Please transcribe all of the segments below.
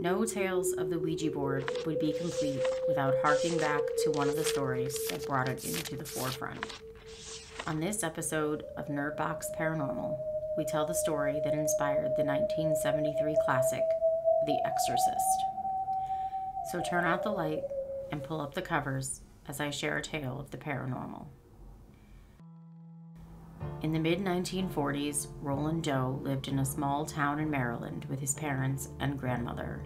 No tales of the Ouija board would be complete without harking back to one of the stories that brought it into the forefront. On this episode of nERDbOX Paranormal, we tell the story that inspired the 1973 classic, The Exorcist. So turn out the light and pull up the covers as I share a tale of the paranormal. In the mid-1940s, Roland Doe lived in a small town in Maryland with his parents and grandmother.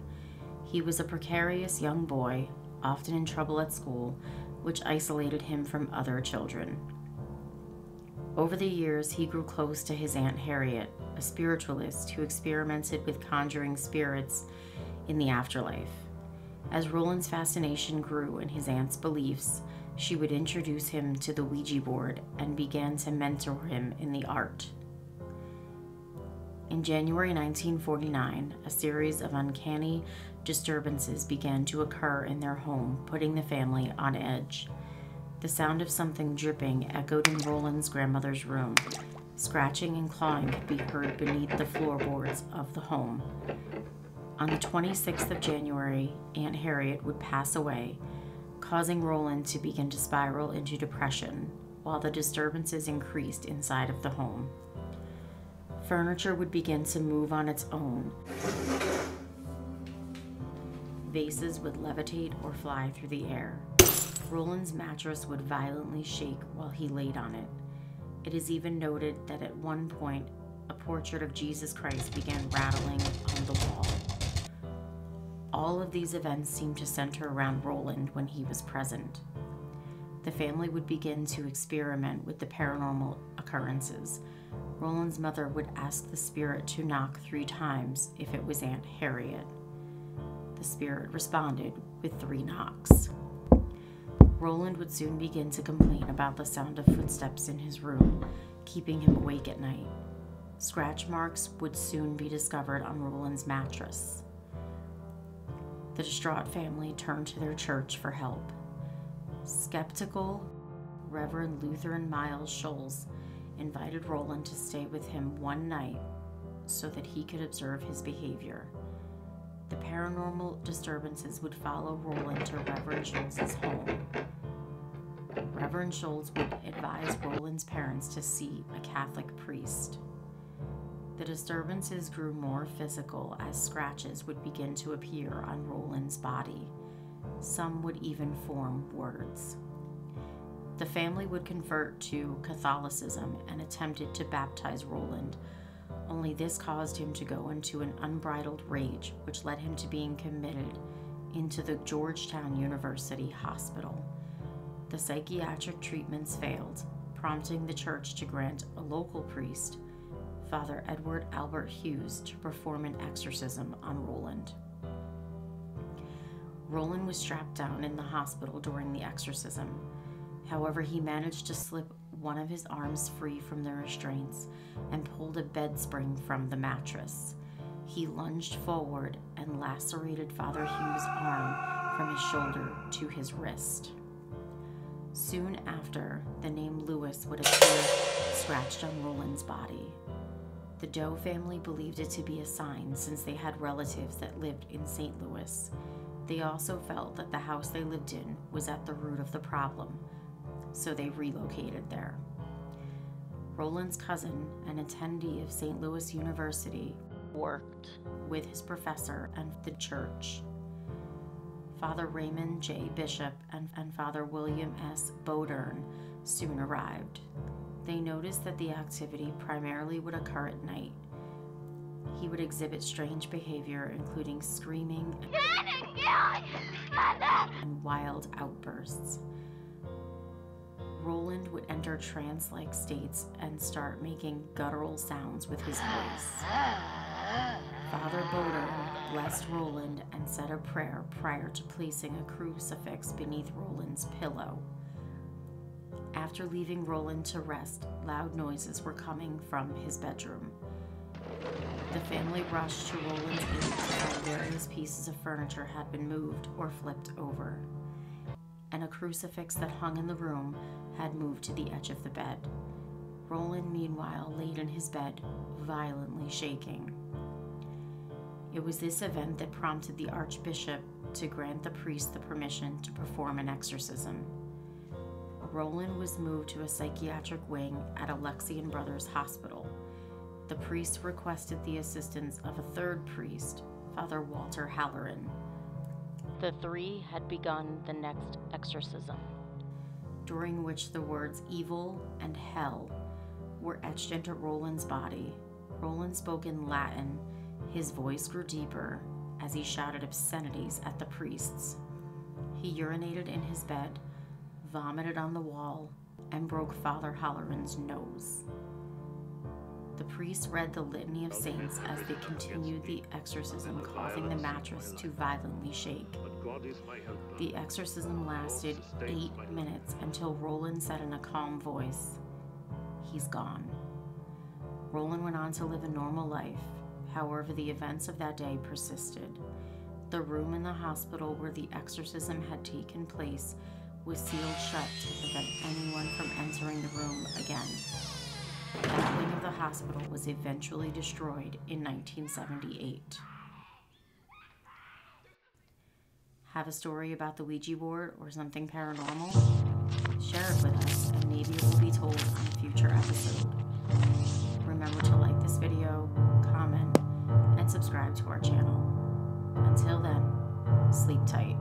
He was a precarious young boy, often in trouble at school, which isolated him from other children. Over the years, he grew close to his Aunt Harriet, a spiritualist who experimented with conjuring spirits in the afterlife. As Roland's fascination grew in his aunt's beliefs, she would introduce him to the Ouija board and began to mentor him in the art. In January 1949, a series of uncanny disturbances began to occur in their home, putting the family on edge. The sound of something dripping echoed in Roland's grandmother's room. Scratching and clawing could be heard beneath the floorboards of the home. On the 26th of January, Aunt Harriet would pass away, causing Roland to begin to spiral into depression, while the disturbances increased inside of the home. Furniture would begin to move on its own. Vases would levitate or fly through the air. Roland's mattress would violently shake while he laid on it. It is even noted that at one point, a portrait of Jesus Christ began rattling on the wall. All of these events seemed to center around Roland when he was present. The family would begin to experiment with the paranormal occurrences. Roland's mother would ask the spirit to knock 3 times if it was Aunt Harriet. The spirit responded with 3 knocks. Roland would soon begin to complain about the sound of footsteps in his room, keeping him awake at night. Scratch marks would soon be discovered on Roland's mattress. The distraught family turned to their church for help. Skeptical Reverend Lutheran Miles Scholes invited Roland to stay with him one night so that he could observe his behavior. The paranormal disturbances would follow Roland to Reverend Scholes' home. Reverend Scholes would advise Roland's parents to see a Catholic priest. The disturbances grew more physical as scratches would begin to appear on Roland's body. Some would even form words. The family would convert to Catholicism and attempted to baptize Roland, only this caused him to go into an unbridled rage, which led him to being committed into the Georgetown University Hospital. The psychiatric treatments failed, prompting the church to grant a local priest, Father Edward Albert Hughes, to perform an exorcism on Roland. Roland was strapped down in the hospital during the exorcism. However, he managed to slip one of his arms free from the restraints and pulled a bed spring from the mattress. He lunged forward and lacerated Father Hughes' arm from his shoulder to his wrist. Soon after, the name Lewis would appear scratched on Roland's body. The Doe family believed it to be a sign since they had relatives that lived in St. Louis. They also felt that the house they lived in was at the root of the problem, so they relocated there. Roland's cousin, an attendee of St. Louis University, worked with his professor and the church. Father Raymond J. Bishop and Father William S. Bodern soon arrived. They noticed that the activity primarily would occur at night. He would exhibit strange behavior, including screaming and wild outbursts. Roland would enter trance-like states and start making guttural sounds with his voice. Father Bodern blessed Roland and said a prayer prior to placing a crucifix beneath Roland's pillow. After leaving Roland to rest, loud noises were coming from his bedroom. The family rushed to Roland's aid while various pieces of furniture had been moved or flipped over, and a crucifix that hung in the room had moved to the edge of the bed. Roland, meanwhile, laid in his bed, violently shaking. It was this event that prompted the Archbishop to grant the priest the permission to perform an exorcism. Roland was moved to a psychiatric wing at Alexian Brothers Hospital. The priest requested the assistance of a third priest, Father Walter Halloran. The three had begun the next exorcism, during which the words evil and hell were etched into Roland's body. Roland spoke in Latin. His voice grew deeper as he shouted obscenities at the priests. He urinated in his bed, vomited on the wall, and broke Father Halloran's nose. The priest read the Litany of Saints as they continued the exorcism, causing the mattress to violently shake. The exorcism lasted 8 minutes until Roland said in a calm voice, "He's gone." Roland went on to live a normal life. However, the events of that day persisted. The room in the hospital where the exorcism had taken place was sealed shut to prevent anyone from entering the room again. That wing of the hospital was eventually destroyed in 1978. Have a story about the Ouija board or something paranormal? Share it with us and maybe it will be told on a future episode. Remember to like this video, comment, and subscribe to our channel. Until then, sleep tight.